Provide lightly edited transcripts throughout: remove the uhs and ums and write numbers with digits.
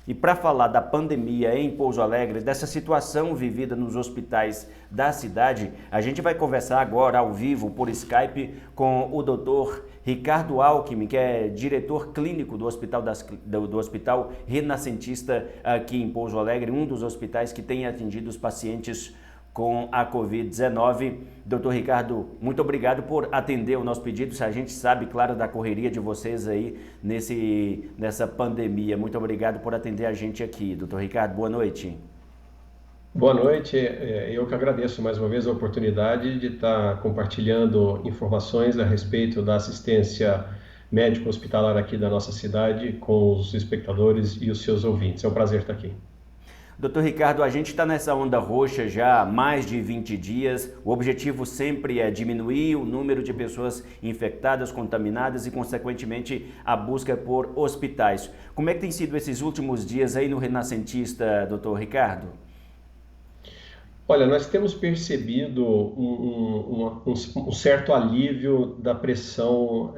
E para falar da pandemia em Pouso Alegre, dessa situação vivida nos hospitais da cidade, a gente vai conversar agora ao vivo por Skype com o Dr. Ricardo Alckmin, que é diretor clínico do Hospital Renascentista aqui em Pouso Alegre, um dos hospitais que tem atendido os pacientes com a Covid-19. Doutor Ricardo, muito obrigado por atender o nosso pedido. A gente sabe, claro, da correria de vocês aí nessa pandemia. Muito obrigado por atender a gente aqui. Doutor Ricardo, boa noite. Boa noite, eu que agradeço mais uma vez a oportunidade de estar compartilhando informações a respeito da assistência médico-hospitalar aqui da nossa cidade com os espectadores e os seus ouvintes. É um prazer estar aqui. Doutor Ricardo, a gente está nessa onda roxa já há mais de 20 dias. O objetivo sempre é diminuir o número de pessoas infectadas, contaminadas e, consequentemente, a busca por hospitais. Como é que tem sido esses últimos dias aí no Renascentista, doutor Ricardo? Olha, nós temos percebido um certo alívio da pressão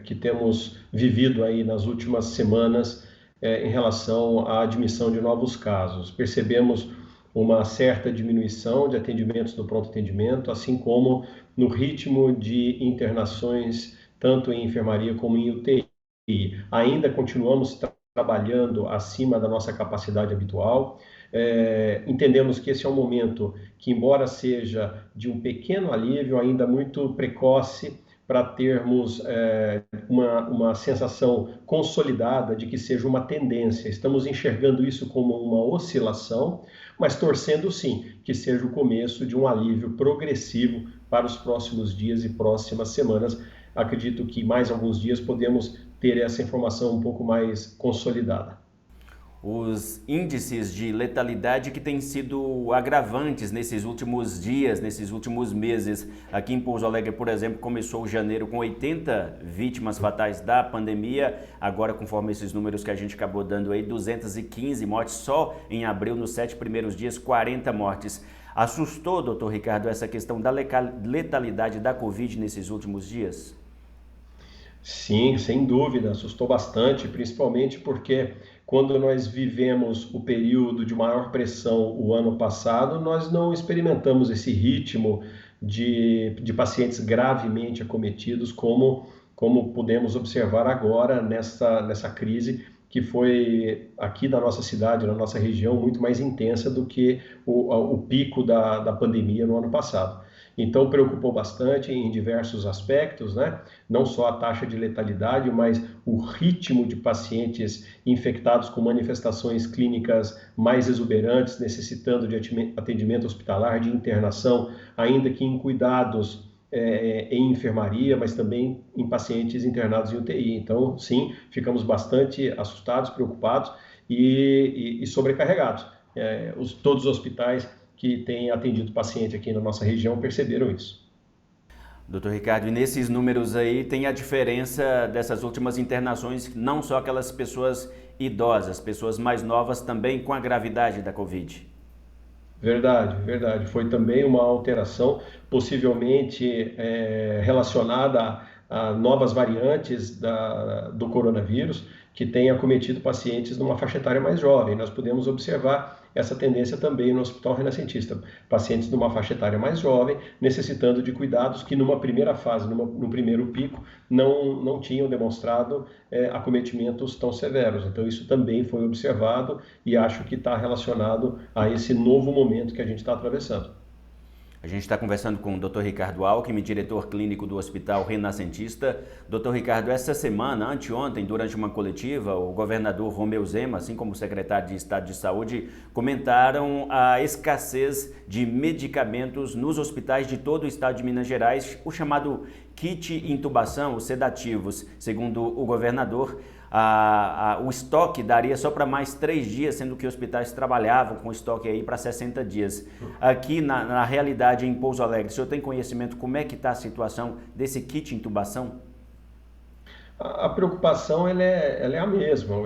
que temos vivido aí nas últimas semanas em relação à admissão de novos casos. Percebemos uma certa diminuição de atendimentos no pronto atendimento, assim como no ritmo de internações, tanto em enfermaria como em UTI. Ainda continuamos trabalhando acima da nossa capacidade habitual. Entendemos que esse é um momento que, embora seja de um pequeno alívio, ainda muito precoce para termos uma sensação consolidada de que seja uma tendência. Estamos enxergando isso como uma oscilação, mas torcendo sim que seja o começo de um alívio progressivo para os próximos dias e próximas semanas. Acredito que mais alguns dias podemos ter essa informação um pouco mais consolidada. Os índices de letalidade que têm sido agravantes nesses últimos dias, nesses últimos meses. Aqui em Pouso Alegre, por exemplo, começou janeiro com 80 vítimas fatais da pandemia. Agora, conforme esses números que a gente acabou dando aí, 215 mortes só em abril, nos 7 primeiros dias, 40 mortes. Assustou, doutor Ricardo, essa questão da letalidade da Covid nesses últimos dias? Sim, sem dúvida, assustou bastante, principalmente porque quando nós vivemos o período de maior pressão o ano passado, nós não experimentamos esse ritmo de pacientes gravemente acometidos como pudemos observar agora nessa crise que foi aqui da nossa cidade, na nossa região, muito mais intensa do que o pico da pandemia no ano passado. Então, preocupou bastante em diversos aspectos, né? Não só a taxa de letalidade, mas o ritmo de pacientes infectados com manifestações clínicas mais exuberantes, necessitando de atendimento hospitalar, de internação, ainda que em cuidados em enfermaria, mas também em pacientes internados em UTI. Então, sim, ficamos bastante assustados, preocupados e sobrecarregados. Todos os hospitais que têm atendido paciente aqui na nossa região perceberam isso. Doutor Ricardo, e nesses números aí tem a diferença dessas últimas internações, não só aquelas pessoas idosas, pessoas mais novas também com a gravidade da Covid. Verdade, verdade. Foi também uma alteração possivelmente relacionada a novas variantes do coronavírus que têm acometido pacientes numa faixa etária mais jovem. Nós podemos observar essa tendência também no Hospital Renascentista. Pacientes numa faixa etária mais jovem, necessitando de cuidados que numa primeira fase, no primeiro pico, não tinham demonstrado acometimentos tão severos. Então isso também foi observado e acho que está relacionado a esse novo momento que a gente está atravessando. A gente está conversando com o Dr. Ricardo Alckmin, diretor clínico do Hospital Renascentista. Dr. Ricardo, essa semana, anteontem, durante uma coletiva, o governador Romeu Zema, assim como o secretário de Estado de Saúde, comentaram a escassez de medicamentos nos hospitais de todo o estado de Minas Gerais, o chamado kit intubação, os sedativos. Segundo o governador, o estoque daria só para mais 3 dias, sendo que hospitais trabalhavam com estoque aí para 60 dias. Aqui na realidade em Pouso Alegre, o senhor tem conhecimento como é que está a situação desse kit intubação? A preocupação ela é a mesma.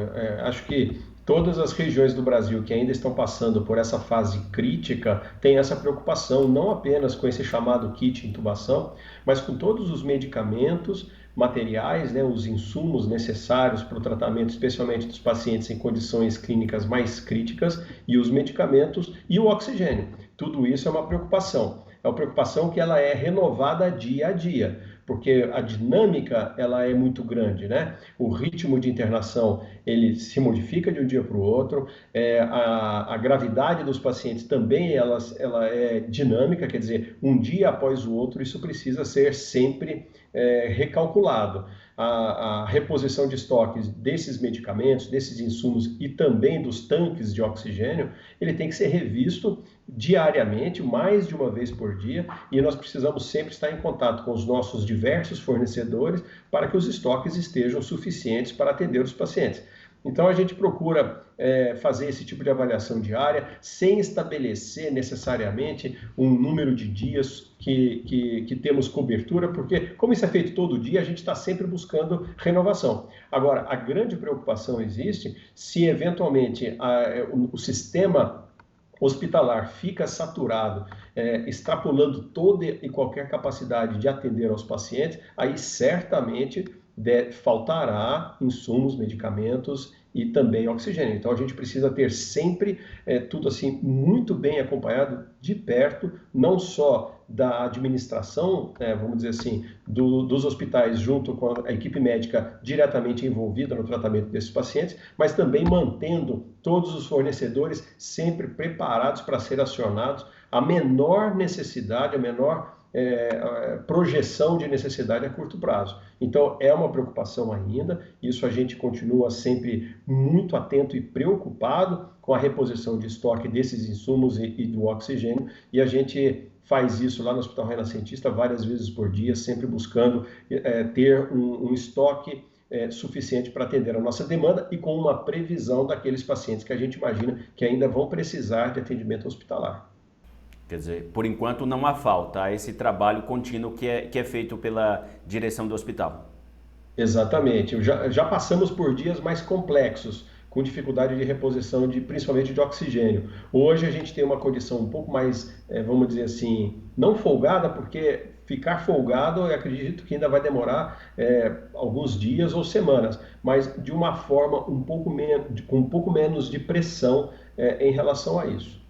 Acho que todas as regiões do Brasil que ainda estão passando por essa fase crítica têm essa preocupação, não apenas com esse chamado kit intubação, mas com todos os medicamentos, materiais, né, os insumos necessários para o tratamento, especialmente dos pacientes em condições clínicas mais críticas, e os medicamentos e o oxigênio. Tudo isso é uma preocupação. É uma preocupação que ela é renovada dia a dia, porque a dinâmica ela é muito grande, né? O ritmo de internação ele se modifica de um dia para o outro, a gravidade dos pacientes também ela é dinâmica, quer dizer, um dia após o outro isso precisa ser sempre recalculado. A reposição de estoques desses medicamentos, desses insumos e também dos tanques de oxigênio, ele tem que ser revisto diariamente, mais de uma vez por dia, e nós precisamos sempre estar em contato com os nossos diversos fornecedores para que os estoques estejam suficientes para atender os pacientes. Então a gente procura fazer esse tipo de avaliação diária, sem estabelecer necessariamente um número de dias que temos cobertura, porque como isso é feito todo dia, a gente está sempre buscando renovação. Agora, a grande preocupação existe se eventualmente o sistema hospitalar fica saturado, extrapolando toda e qualquer capacidade de atender aos pacientes, aí certamente faltará insumos, medicamentos e também oxigênio. Então a gente precisa ter sempre tudo assim muito bem acompanhado de perto, não só da administração, vamos dizer assim, dos hospitais junto com a equipe médica diretamente envolvida no tratamento desses pacientes, mas também mantendo todos os fornecedores sempre preparados para ser acionados a menor necessidade, a menor projeção de necessidade a curto prazo. Então, é uma preocupação ainda, isso a gente continua sempre muito atento e preocupado com a reposição de estoque desses insumos e do oxigênio, e a gente faz isso lá no Hospital Renascentista várias vezes por dia, sempre buscando ter um estoque suficiente para atender a nossa demanda e com uma previsão daqueles pacientes que a gente imagina que ainda vão precisar de atendimento hospitalar. Quer dizer, por enquanto não há falta, há esse trabalho contínuo que é feito pela direção do hospital. Exatamente. Já passamos por dias mais complexos, com dificuldade de reposição, principalmente de oxigênio. Hoje a gente tem uma condição um pouco mais, vamos dizer assim, não folgada, porque ficar folgado eu acredito que ainda vai demorar alguns dias ou semanas, mas de uma forma com um pouco menos de pressão em relação a isso.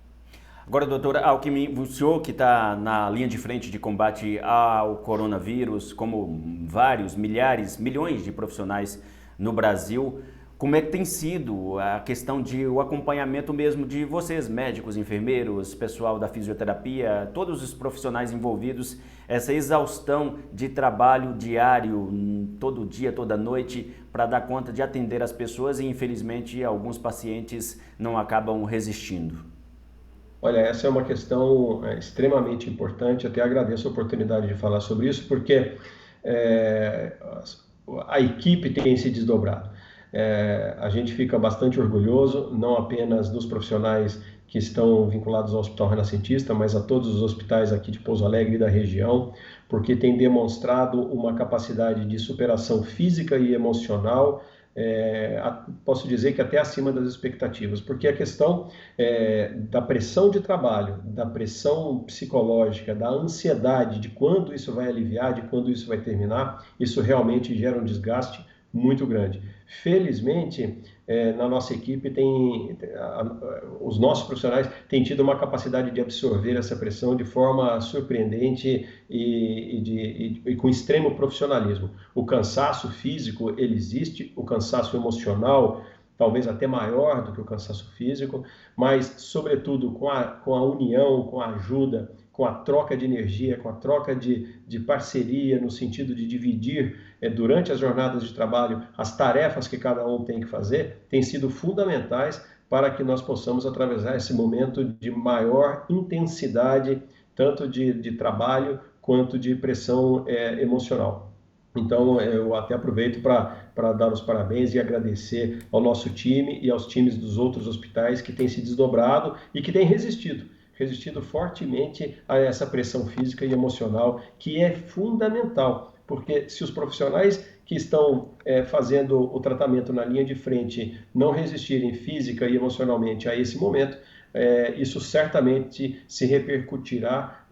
Agora, doutora Alckmin, o senhor que está na linha de frente de combate ao coronavírus, como vários, milhares, milhões de profissionais no Brasil, como é que tem sido a questão de o acompanhamento mesmo de vocês, médicos, enfermeiros, pessoal da fisioterapia, todos os profissionais envolvidos, essa exaustão de trabalho diário, todo dia, toda noite, para dar conta de atender as pessoas e, infelizmente, alguns pacientes não acabam resistindo? Olha, essa é uma questão extremamente importante, até agradeço a oportunidade de falar sobre isso, porque a equipe tem se desdobrado. A gente fica bastante orgulhoso, não apenas dos profissionais que estão vinculados ao Hospital Renascentista, mas a todos os hospitais aqui de Pouso Alegre e da região, porque tem demonstrado uma capacidade de superação física e emocional, posso dizer que até acima das expectativas, porque a questão da pressão de trabalho, da pressão psicológica, da ansiedade de quando isso vai aliviar, de quando isso vai terminar, isso realmente gera um desgaste muito grande. Felizmente, na nossa equipe, os nossos profissionais têm tido uma capacidade de absorver essa pressão de forma surpreendente e com extremo profissionalismo. O cansaço físico, ele existe, o cansaço emocional, talvez até maior do que o cansaço físico, mas, sobretudo, com a união, com a ajuda, com a troca de energia, com a troca de parceria, no sentido de dividir durante as jornadas de trabalho as tarefas que cada um tem que fazer, têm sido fundamentais para que nós possamos atravessar esse momento de maior intensidade, tanto de trabalho quanto de pressão emocional. Então, eu até aproveito para dar os parabéns e agradecer ao nosso time e aos times dos outros hospitais que têm se desdobrado e que têm resistido fortemente a essa pressão física e emocional, que é fundamental porque se os profissionais que estão fazendo o tratamento na linha de frente não resistirem física e emocionalmente a esse momento, isso certamente se repercutirá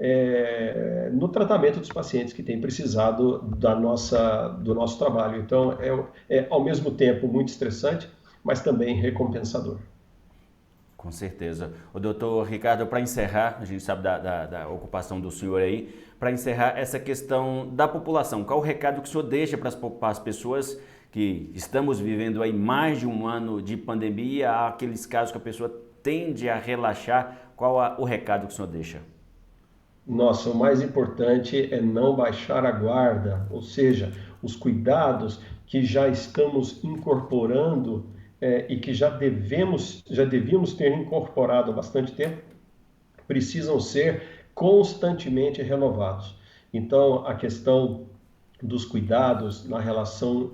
no tratamento dos pacientes que têm precisado do nosso trabalho. Então, ao mesmo tempo muito estressante, mas também recompensador. Com certeza. O doutor Ricardo, para encerrar, a gente sabe da ocupação do senhor aí, para encerrar essa questão da população, qual o recado que o senhor deixa para as pessoas que estamos vivendo aí mais de um ano de pandemia, há aqueles casos que a pessoa tende a relaxar, qual o recado que o senhor deixa? Nossa, o mais importante é não baixar a guarda, ou seja, os cuidados que já estamos incorporando e que já devíamos ter incorporado há bastante tempo, precisam ser constantemente renovados. Então, a questão dos cuidados na relação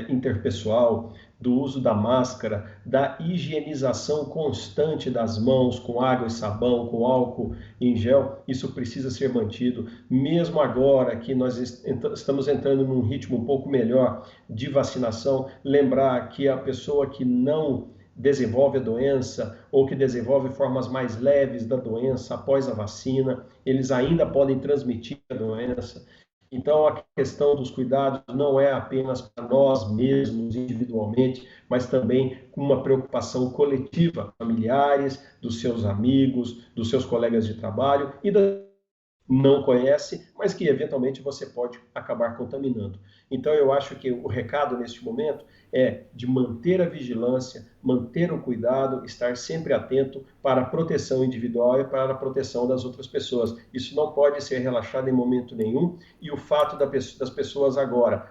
interpessoal, do uso da máscara, da higienização constante das mãos com água e sabão, com álcool em gel, isso precisa ser mantido, mesmo agora que nós estamos entrando num ritmo um pouco melhor de vacinação, lembrar que a pessoa que não desenvolve a doença ou que desenvolve formas mais leves da doença após a vacina, eles ainda podem transmitir a doença. Então, a questão dos cuidados não é apenas para nós mesmos, individualmente, mas também com uma preocupação coletiva, familiares, dos seus amigos, dos seus colegas de trabalho e da não conhece, mas que eventualmente você pode acabar contaminando. Então eu acho que o recado neste momento é de manter a vigilância, manter o cuidado, estar sempre atento para a proteção individual e para a proteção das outras pessoas. Isso não pode ser relaxado em momento nenhum, e o fato das pessoas agora,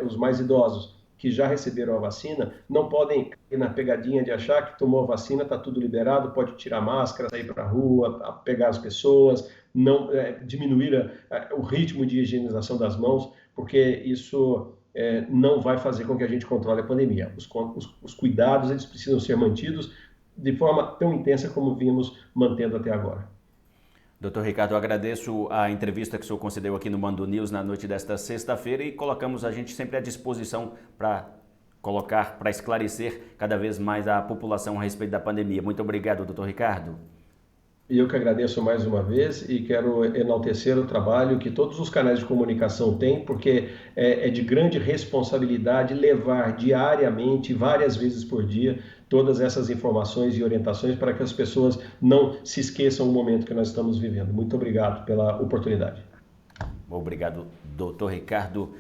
os mais idosos, que já receberam a vacina, não podem cair na pegadinha de achar que tomou a vacina, está tudo liberado, pode tirar máscara, sair para a rua, pegar as pessoas, não diminuir o ritmo de higienização das mãos, porque isso não vai fazer com que a gente controle a pandemia. Os cuidados eles precisam ser mantidos de forma tão intensa como vimos mantendo até agora. Doutor Ricardo, eu agradeço a entrevista que o senhor concedeu aqui no Mando News na noite desta sexta-feira e colocamos a gente sempre à disposição para esclarecer cada vez mais a população a respeito da pandemia. Muito obrigado, doutor Ricardo. E eu que agradeço mais uma vez e quero enaltecer o trabalho que todos os canais de comunicação têm, porque é de grande responsabilidade levar diariamente, várias vezes por dia, todas essas informações e orientações para que as pessoas não se esqueçam o momento que nós estamos vivendo. Muito obrigado pela oportunidade. Obrigado, doutor Ricardo.